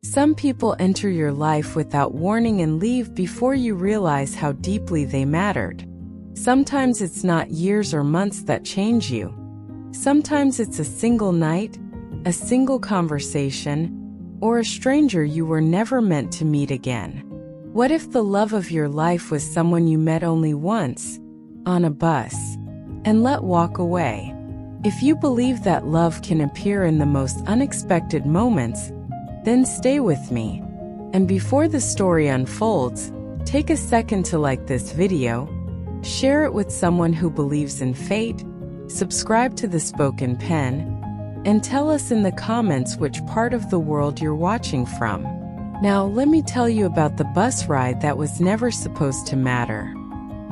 Some people enter your life without warning and leave before you realize how deeply they mattered. Sometimes it's not years or months that change you. Sometimes it's a single night, a single conversation, or a stranger you were never meant to meet again. What if the love of your life was someone you met only once, on a bus, and let walk away? If you believe that love can appear in the most unexpected moments, then stay with me. And before the story unfolds, take a second to like this video, share it with someone who believes in fate, subscribe to The Spoken Pen, and tell us in the comments which part of the world you're watching from. Now, let me tell you about the bus ride that was never supposed to matter.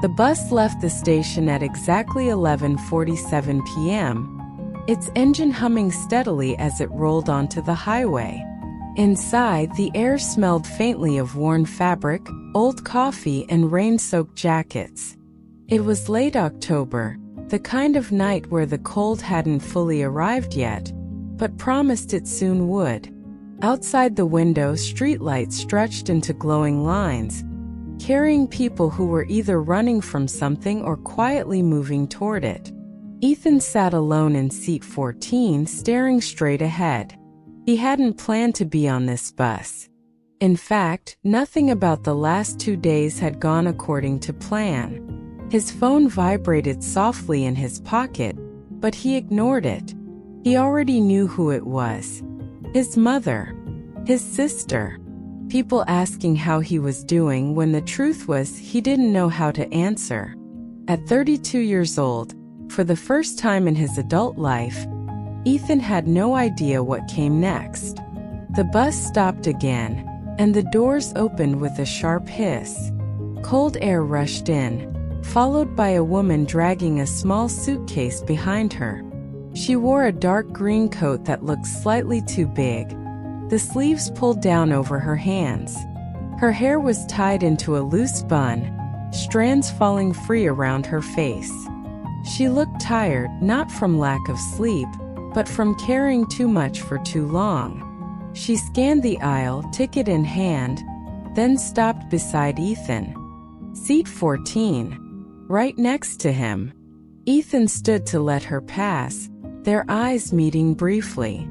The bus left the station at exactly 11:47 p.m., its engine humming steadily as it rolled onto the highway. Inside, the air smelled faintly of worn fabric, old coffee, and rain-soaked jackets. It was late October, the kind of night where the cold hadn't fully arrived yet, but promised it soon would. Outside the window, streetlights stretched into glowing lines, carrying people who were either running from something or quietly moving toward it. Ethan sat alone in seat 14, staring straight ahead. He hadn't planned to be on this bus. In fact, nothing about the last 2 days had gone according to plan. His phone vibrated softly in his pocket, but he ignored it. He already knew who it was. His mother. His sister. People asking how he was doing when the truth was he didn't know how to answer. At 32 years old, for the first time in his adult life, Ethan had no idea what came next. The bus stopped again, and the doors opened with a sharp hiss. Cold air rushed in, followed by a woman dragging a small suitcase behind her. She wore a dark green coat that looked slightly too big, the sleeves pulled down over her hands. Her hair was tied into a loose bun, strands falling free around her face. She looked tired, not from lack of sleep, but from carrying too much for too long. She scanned the aisle, ticket in hand, then stopped beside Ethan. Seat 14. Right next to him. Ethan stood to let her pass, their eyes meeting briefly.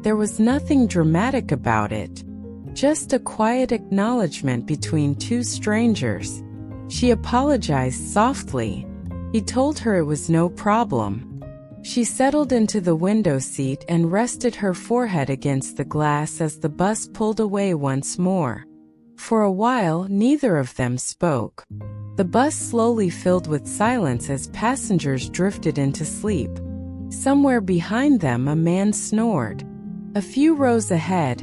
There was nothing dramatic about it, just a quiet acknowledgement between two strangers. She apologized softly. He told her it was no problem. She settled into the window seat and rested her forehead against the glass as the bus pulled away once more. For a while, neither of them spoke. The bus slowly filled with silence as passengers drifted into sleep. Somewhere behind them, a man snored. A few rows ahead,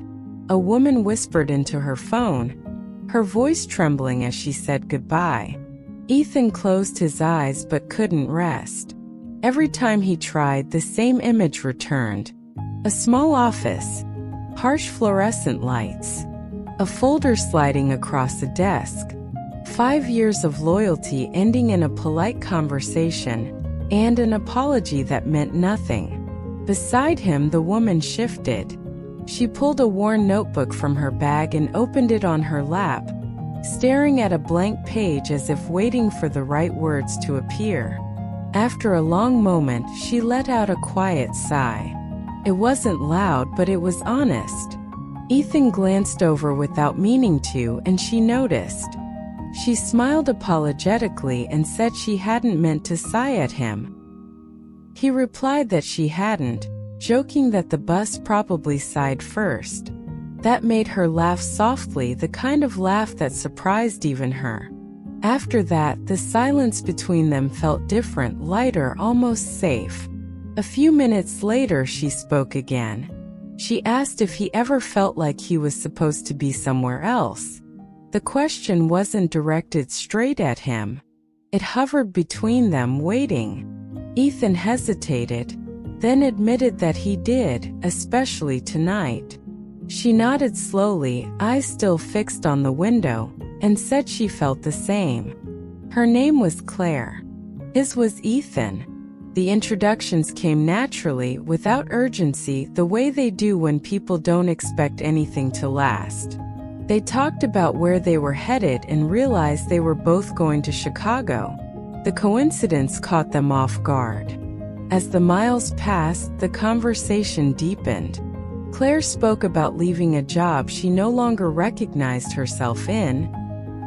a woman whispered into her phone, her voice trembling as she said goodbye. Ethan closed his eyes but couldn't rest. Every time he tried, the same image returned. A small office, harsh fluorescent lights, a folder sliding across a desk. 5 years of loyalty ending in a polite conversation, and an apology that meant nothing. Beside him, the woman shifted. She pulled a worn notebook from her bag and opened it on her lap, staring at a blank page as if waiting for the right words to appear. After a long moment, she let out a quiet sigh. It wasn't loud, but it was honest. Ethan glanced over without meaning to, and she noticed. She smiled apologetically and said she hadn't meant to sigh at him. He replied that she hadn't, joking that the bus probably sighed first. That made her laugh softly, the kind of laugh that surprised even her. After that, the silence between them felt different, lighter, almost safe. A few minutes later, she spoke again. She asked if he ever felt like he was supposed to be somewhere else. The question wasn't directed straight at him. It hovered between them, waiting. Ethan hesitated, then admitted that he did, especially tonight. She nodded slowly, eyes still fixed on the window, and said she felt the same. Her name was Claire. His was Ethan. The introductions came naturally, without urgency, the way they do when people don't expect anything to last. They talked about where they were headed and realized they were both going to Chicago. The coincidence caught them off guard. As the miles passed, the conversation deepened. Claire spoke about leaving a job she no longer recognized herself in,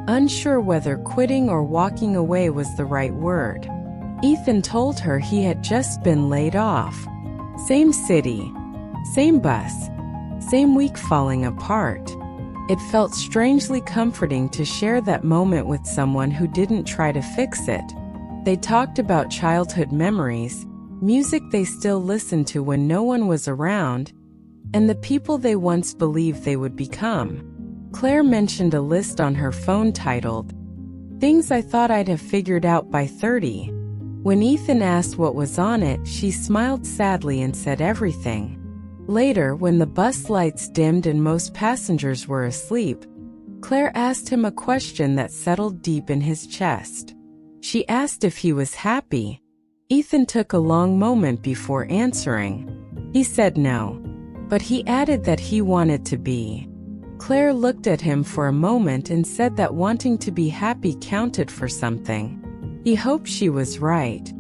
unsure whether quitting or walking away was the right word. Ethan told her he had just been laid off. Same city, same bus, same week falling apart. It felt strangely comforting to share that moment with someone who didn't try to fix it. They talked about childhood memories, music they still listened to when no one was around, and the people they once believed they would become. Claire mentioned a list on her phone titled, "Things I Thought I'd Have Figured Out by 30. When Ethan asked what was on it, she smiled sadly and said everything. Later, when the bus lights dimmed and most passengers were asleep, Claire asked him a question that settled deep in his chest. She asked if he was happy. Ethan took a long moment before answering. He said no, but he added that he wanted to be. Claire looked at him for a moment and said that wanting to be happy counted for something. He hoped she was right.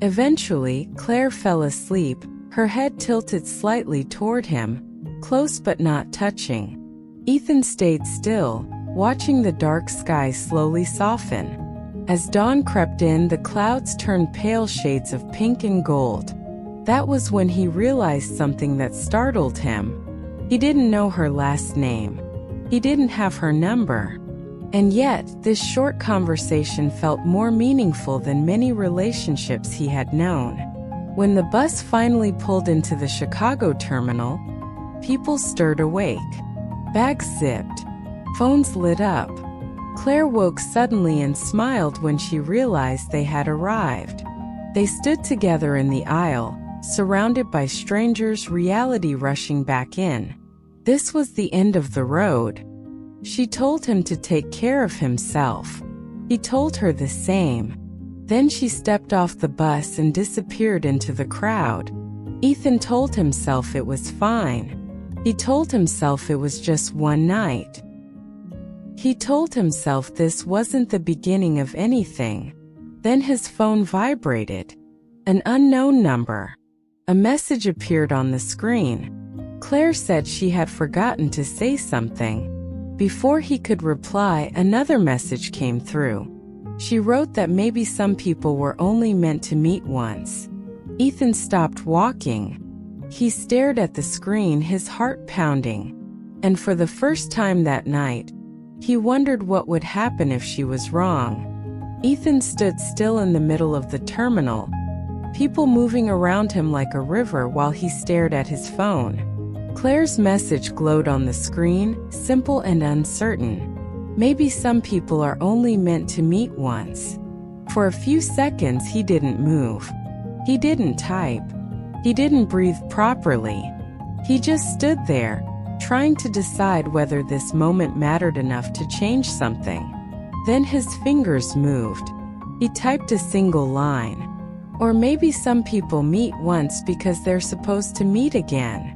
Eventually, Claire fell asleep, her head tilted slightly toward him, close but not touching. Ethan stayed still, watching the dark sky slowly soften. As dawn crept in, the clouds turned pale shades of pink and gold. That was when he realized something that startled him. He didn't know her last name. He didn't have her number. And yet, this short conversation felt more meaningful than many relationships he had known. When the bus finally pulled into the Chicago terminal, people stirred awake. Bags zipped. Phones lit up. Claire woke suddenly and smiled when she realized they had arrived. They stood together in the aisle, surrounded by strangers, reality rushing back in. This was the end of the road. She told him to take care of himself. He told her the same. Then she stepped off the bus and disappeared into the crowd. Ethan told himself it was fine. He told himself it was just one night. He told himself this wasn't the beginning of anything. Then his phone vibrated. An unknown number. A message appeared on the screen. Claire said she had forgotten to say something. Before he could reply, another message came through. She wrote that maybe some people were only meant to meet once. Ethan stopped walking. He stared at the screen, his heart pounding. And for the first time that night, he wondered what would happen if she was wrong. Ethan stood still in the middle of the terminal, people moving around him like a river while he stared at his phone. Claire's message glowed on the screen, simple and uncertain. Maybe some people are only meant to meet once. For a few seconds he didn't move. He didn't type. He didn't breathe properly. He just stood there, trying to decide whether this moment mattered enough to change something. Then his fingers moved. He typed a single line. Or maybe some people meet once because they're supposed to meet again.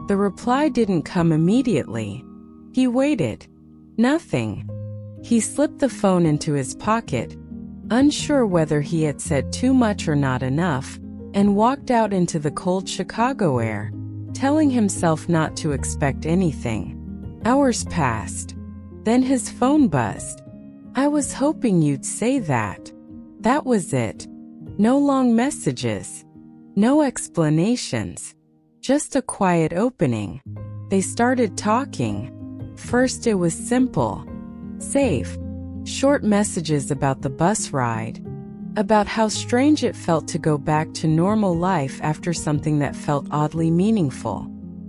The reply didn't come immediately. He waited. Nothing. He slipped the phone into his pocket, unsure whether he had said too much or not enough, and walked out into the cold Chicago air, telling himself not to expect anything. Hours passed. Then his phone buzzed. "I was hoping you'd say that." That was it. No long messages. No explanations. Just a quiet opening. They started talking. First it was simple. Safe. Short messages about the bus ride. About how strange it felt to go back to normal life after something that felt oddly meaningful.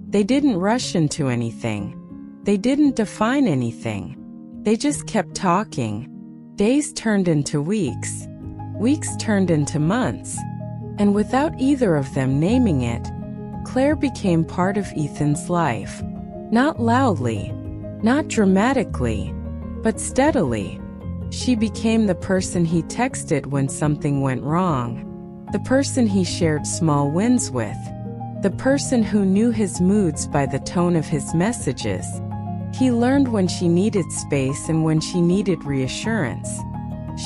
They didn't rush into anything. They didn't define anything. They just kept talking. Days turned into weeks. Weeks turned into months. And without either of them naming it, Claire became part of Ethan's life. Not loudly, not dramatically, but steadily. She became the person he texted when something went wrong. the person he shared small wins with, the person who knew his moods by the tone of his messages. He learned when she needed space and when she needed reassurance.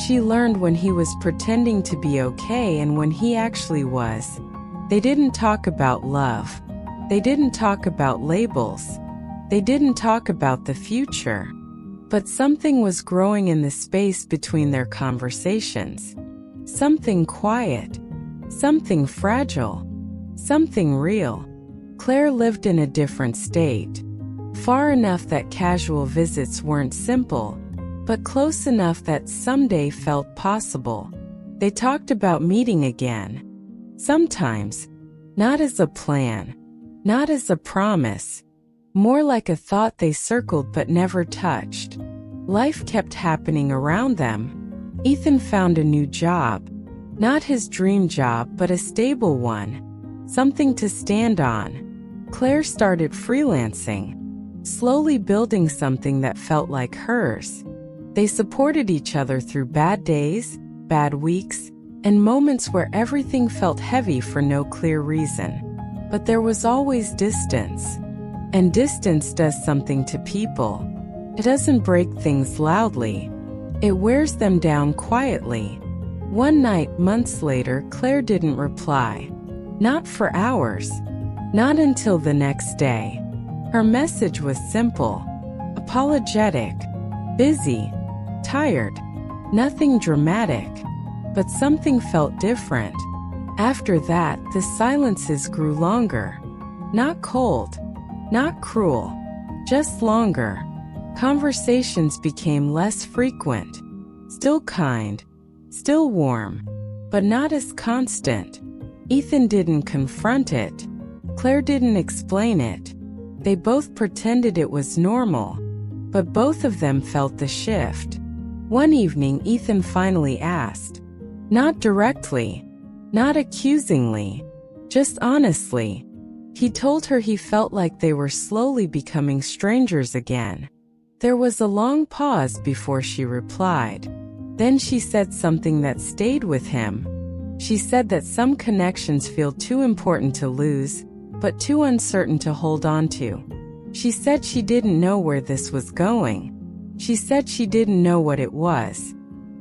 She learned when he was pretending to be okay and when he actually was. They didn't talk about love. They didn't talk about labels. They didn't talk about the future. But something was growing in the space between their conversations. Something quiet. Something fragile. Something real. Claire lived in a different state. Far enough that casual visits weren't simple, but close enough that someday felt possible. They talked about meeting again. Sometimes, not as a plan, not as a promise, more like a thought they circled but never touched. Life kept happening around them. Ethan found a new job. Not his dream job, but a stable one. Something to stand on. Claire started freelancing, slowly building something that felt like hers. They supported each other through bad days, bad weeks, and moments where everything felt heavy for no clear reason. But there was always distance. And distance does something to people. It doesn't break things loudly. It wears them down quietly. One night, months later, Claire didn't reply. Not for hours. Not until the next day. Her message was simple. Apologetic. Busy. Tired. Nothing dramatic. But something felt different. After that, the silences grew longer. Not cold. Not cruel. Just longer. Conversations became less frequent. Still kind. Still warm. But not as constant. Ethan didn't confront it. Claire didn't explain it. They both pretended it was normal. But both of them felt the shift. One evening, Ethan finally asked. Not directly. Not accusingly. Just honestly. He told her he felt like they were slowly becoming strangers again. There was a long pause before she replied. Then she said something that stayed with him. She said that some connections feel too important to lose, but too uncertain to hold on to. She said she didn't know where this was going. She said she didn't know what it was.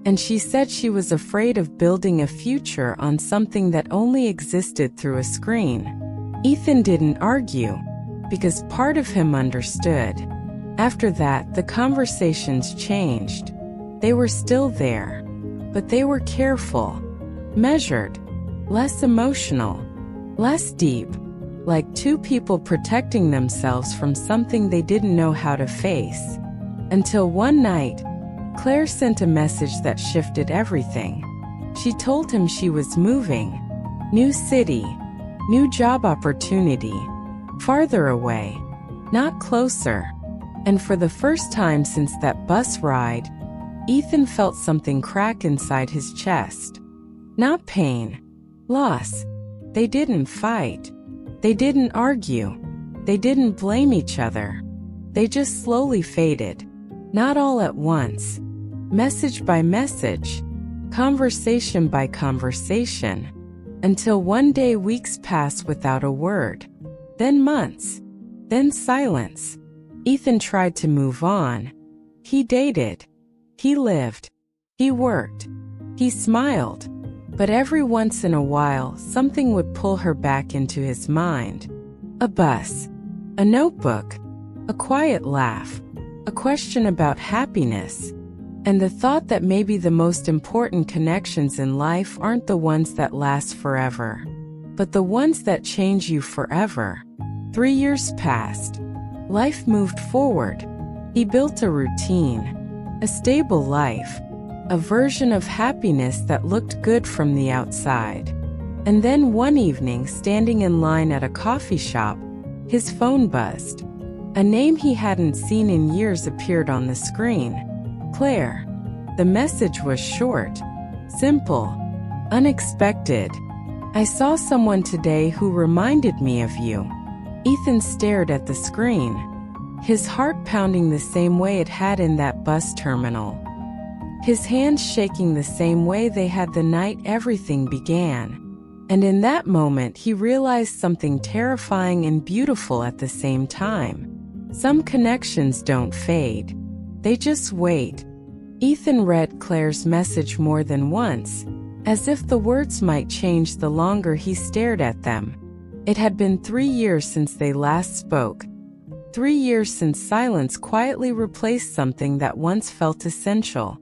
And she said she was afraid of building a future on something that only existed through a screen. Ethan didn't argue, because part of him understood. After that, the conversations changed. They were still there, but they were careful, measured, less emotional, less deep, like two people protecting themselves from something they didn't know how to face. Until one night, Claire sent a message that shifted everything. She told him she was moving. New city, new job opportunity, farther away, not closer. And for the first time since that bus ride, Ethan felt something crack inside his chest. Not pain, loss. They didn't fight. They didn't argue. They didn't blame each other. They just slowly faded. Not all at once. Message by message. Conversation by conversation. Until one day weeks passed without a word. Then months. Then silence. Ethan tried to move on. He dated. He lived. He worked. He smiled. But every once in a while, something would pull her back into his mind. A bus. A notebook. A quiet laugh. A question about happiness. And the thought that maybe the most important connections in life aren't the ones that last forever, but the ones that change you forever. 3 years passed. Life moved forward. He built a routine, a stable life, a version of happiness that looked good from the outside. And then one evening, standing in line at a coffee shop, his phone buzzed. A name he hadn't seen in years appeared on the screen. Claire. The message was short, simple, unexpected. I saw someone today who reminded me of you. Ethan stared at the screen, his heart pounding the same way it had in that bus terminal. His hands shaking the same way they had the night everything began. And in that moment, he realized something terrifying and beautiful at the same time. Some connections don't fade. They just wait. Ethan read Claire's message more than once, as if the words might change the longer he stared at them. It had been 3 years since they last spoke. 3 years since silence quietly replaced something that once felt essential.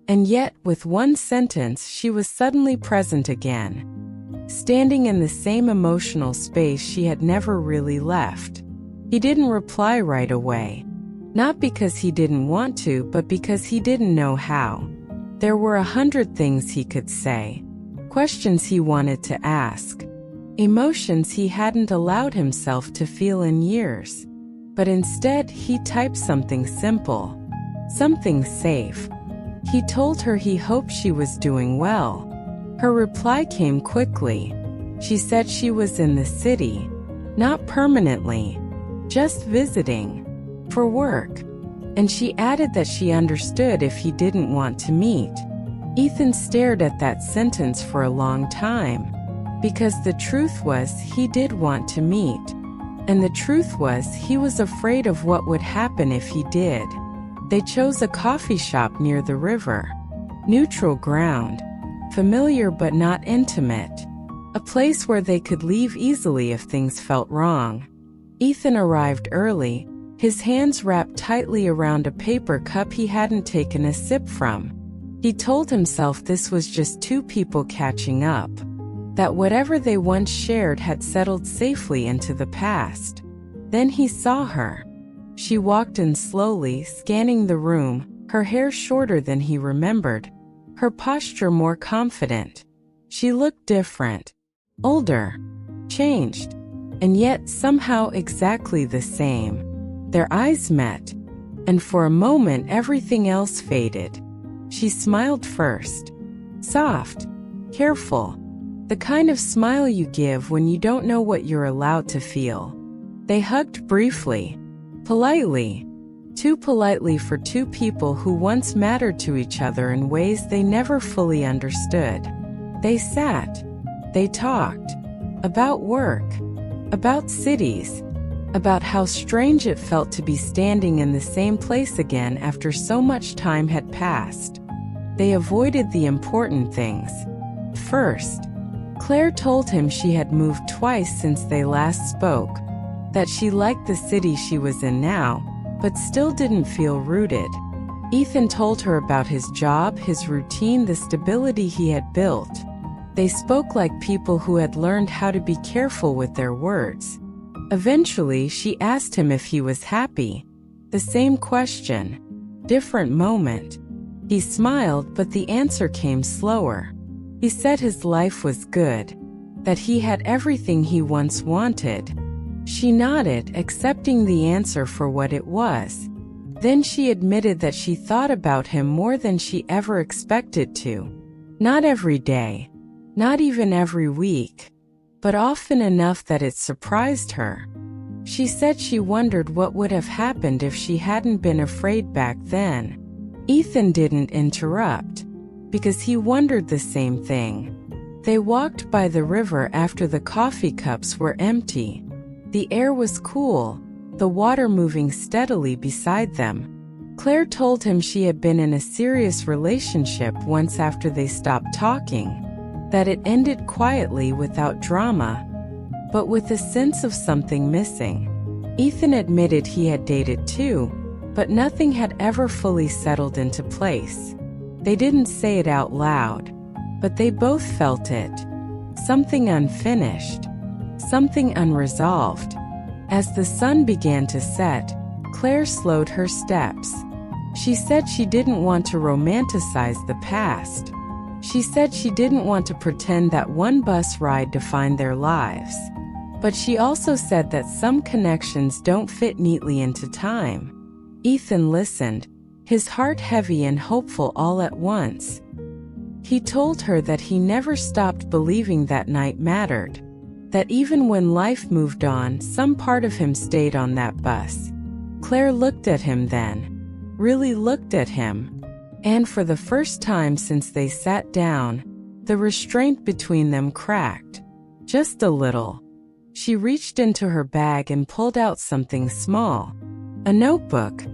And yet, with one sentence, she was suddenly present again, standing in the same emotional space she had never really left. He didn't reply right away. Not because he didn't want to, but because he didn't know how. There were 100 things he could say, questions he wanted to ask, emotions he hadn't allowed himself to feel in years. But instead, he typed something simple, something safe. He told her he hoped she was doing well. Her reply came quickly. She said she was in the city, not permanently, just visiting, for work. And she added that she understood if he didn't want to meet. Ethan stared at that sentence for a long time, because the truth was he did want to meet. And the truth was he was afraid of what would happen if he did. They chose a coffee shop near the river. Neutral ground. Familiar but not intimate. A place where they could leave easily if things felt wrong. Ethan arrived early, his hands wrapped tightly around a paper cup he hadn't taken a sip from. He told himself this was just two people catching up, that whatever they once shared had settled safely into the past. Then he saw her. She walked in slowly, scanning the room, her hair shorter than he remembered, her posture more confident. She looked different, older, changed, and yet somehow exactly the same. Their eyes met, and for a moment everything else faded. She smiled first. Soft, careful, the kind of smile you give when you don't know what you're allowed to feel. They hugged briefly, politely, too politely for two people who once mattered to each other in ways they never fully understood. They sat. They talked. About work. About cities. About how strange it felt to be standing in the same place again after so much time had passed. They avoided the important things. First, Claire told him she had moved twice since they last spoke, that she liked the city she was in now, but still didn't feel rooted. Ethan told her about his job, his routine, the stability he had built. They spoke like people who had learned how to be careful with their words. Eventually, she asked him if he was happy. The same question. Different moment. He smiled, but the answer came slower. He said his life was good, that he had everything he once wanted. She nodded, accepting the answer for what it was. Then she admitted that she thought about him more than she ever expected to. Not every day, not even every week, but often enough that it surprised her. She said she wondered what would have happened if she hadn't been afraid back then. Ethan didn't interrupt, because he wondered the same thing. They walked by the river after the coffee cups were empty. The air was cool, the water moving steadily beside them. Claire told him she had been in a serious relationship once after they stopped talking, that it ended quietly without drama, but with a sense of something missing. Ethan admitted he had dated too, but nothing had ever fully settled into place. They didn't say it out loud, but they both felt it. Something unfinished. Something unresolved. As the sun began to set, Claire slowed her steps. She said she didn't want to romanticize the past. She said she didn't want to pretend that one bus ride defined their lives. But she also said that some connections don't fit neatly into time. Ethan listened, his heart heavy and hopeful all at once. He told her that he never stopped believing that night mattered, that even when life moved on, some part of him stayed on that bus. Claire looked at him then, really looked at him, and for the first time since they sat down, the restraint between them cracked. Just a little. She reached into her bag and pulled out something small. A notebook.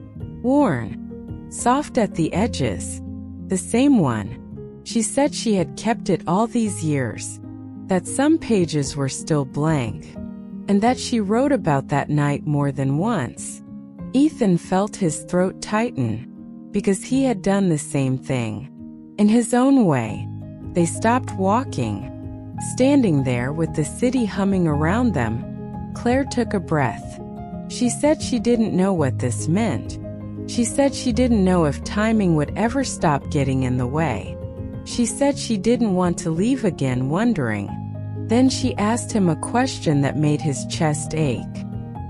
Worn. Soft at the edges. The same one. She said she had kept it all these years. That some pages were still blank. And that she wrote about that night more than once. Ethan felt his throat tighten, because he had done the same thing. In his own way. They stopped walking. Standing there with the city humming around them, Claire took a breath. She said she didn't know what this meant. She said she didn't know if timing would ever stop getting in the way. She said she didn't want to leave again, wondering. Then she asked him a question that made his chest ache.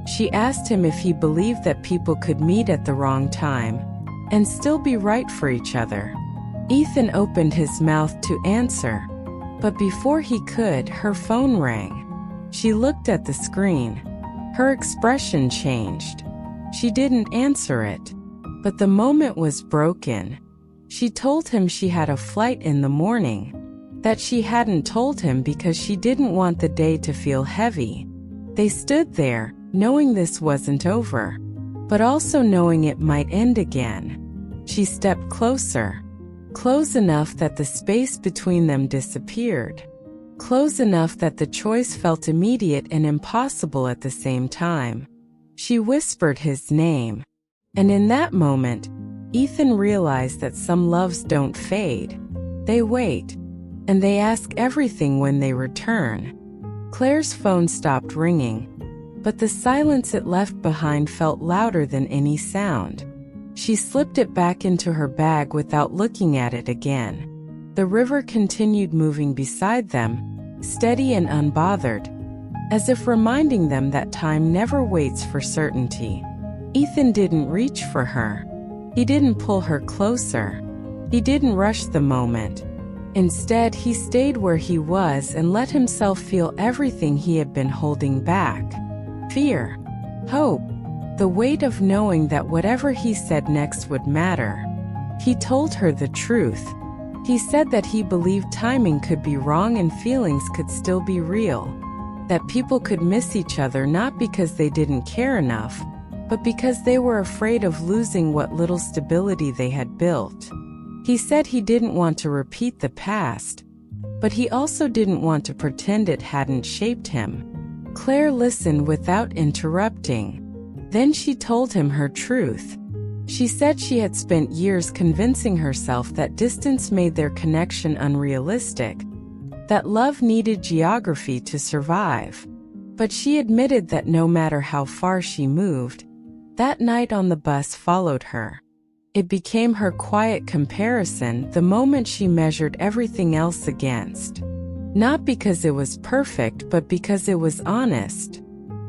She asked him if he believed that people could meet at the wrong time and still be right for each other. Ethan opened his mouth to answer, but before he could, her phone rang. She looked at the screen. Her expression changed. She didn't answer it, but the moment was broken. She told him she had a flight in the morning, that she hadn't told him because she didn't want the day to feel heavy. They stood there, knowing this wasn't over, but also knowing it might end again. She stepped closer. Close enough that the space between them disappeared. Close enough that the choice felt immediate and impossible at the same time. She whispered his name. And in that moment, Ethan realized that some loves don't fade. They wait. And they ask everything when they return. Claire's phone stopped ringing, but the silence it left behind felt louder than any sound. She slipped it back into her bag without looking at it again. The river continued moving beside them, steady and unbothered, as if reminding them that time never waits for certainty. Ethan didn't reach for her. He didn't pull her closer. He didn't rush the moment. Instead, he stayed where he was and let himself feel everything he had been holding back. Fear. Hope. The weight of knowing that whatever he said next would matter. He told her the truth. He said that he believed timing could be wrong and feelings could still be real. That people could miss each other not because they didn't care enough, but because they were afraid of losing what little stability they had built. He said he didn't want to repeat the past, but he also didn't want to pretend it hadn't shaped him. Claire listened without interrupting. Then she told him her truth. She said she had spent years convincing herself that distance made their connection unrealistic, that love needed geography to survive. But she admitted that no matter how far she moved, that night on the bus followed her. It became her quiet comparison, the moment she measured everything else against. Not because it was perfect, but because it was honest.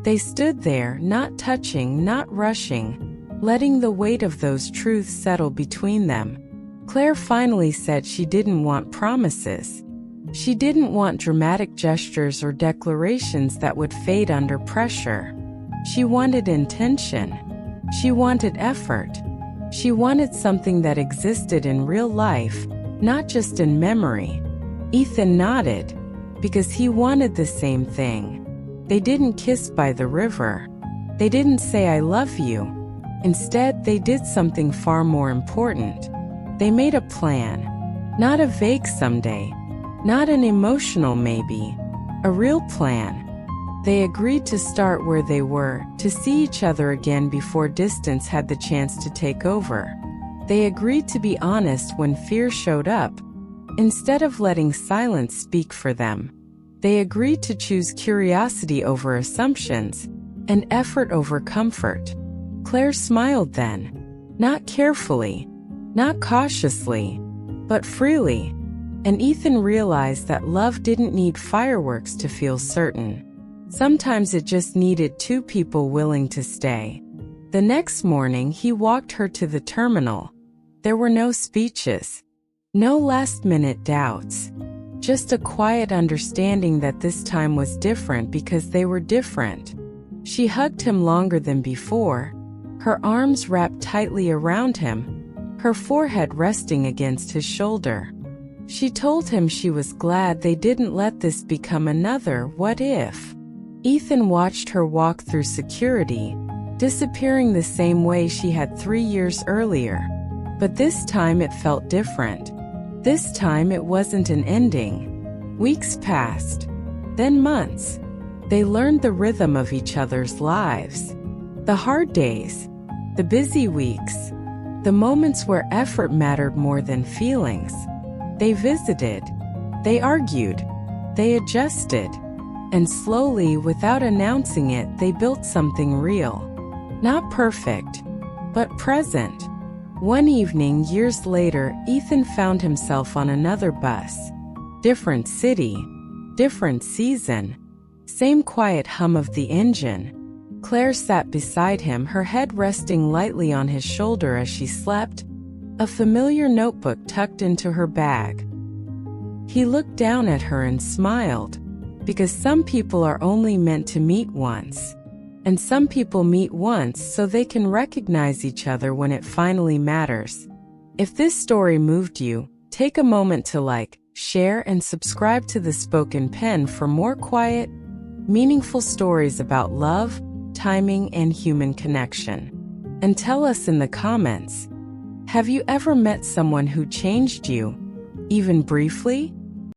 They stood there, not touching, not rushing, letting the weight of those truths settle between them. Claire finally said she didn't want promises. She didn't want dramatic gestures or declarations that would fade under pressure. She wanted intention. She wanted effort. She wanted something that existed in real life, not just in memory. Ethan nodded, because he wanted the same thing. They didn't kiss by the river. They didn't say I love you. Instead, they did something far more important. They made a plan. Not a vague someday. Not an emotional maybe. A real plan. They agreed to start where they were, to see each other again before distance had the chance to take over. They agreed to be honest when fear showed up, instead of letting silence speak for them. They agreed to choose curiosity over assumptions, and effort over comfort. Claire smiled then. Not carefully, not cautiously, but freely. And Ethan realized that love didn't need fireworks to feel certain. Sometimes it just needed two people willing to stay. The next morning, he walked her to the terminal. There were no speeches, no last-minute doubts. Just a quiet understanding that this time was different because they were different. She hugged him longer than before, her arms wrapped tightly around him, her forehead resting against his shoulder. She told him she was glad they didn't let this become another what if. Ethan watched her walk through security, disappearing the same way she had 3 years earlier. But this time it felt different. This time it wasn't an ending. Weeks passed, then months. They learned the rhythm of each other's lives. The hard days, the busy weeks, the moments where effort mattered more than feelings. They visited, they argued, they adjusted, and slowly, without announcing it, they built something real. Not perfect, but present. One evening, years later, Ethan found himself on another bus. Different city, different season, same quiet hum of the engine. Claire sat beside him, her head resting lightly on his shoulder as she slept, a familiar notebook tucked into her bag. He looked down at her and smiled, because some people are only meant to meet once. And some people meet once so they can recognize each other when it finally matters. If this story moved you, take a moment to like, share, and subscribe to The Spoken Pen for more quiet, meaningful stories about love, timing, and human connection. And tell us in the comments, have you ever met someone who changed you, even briefly?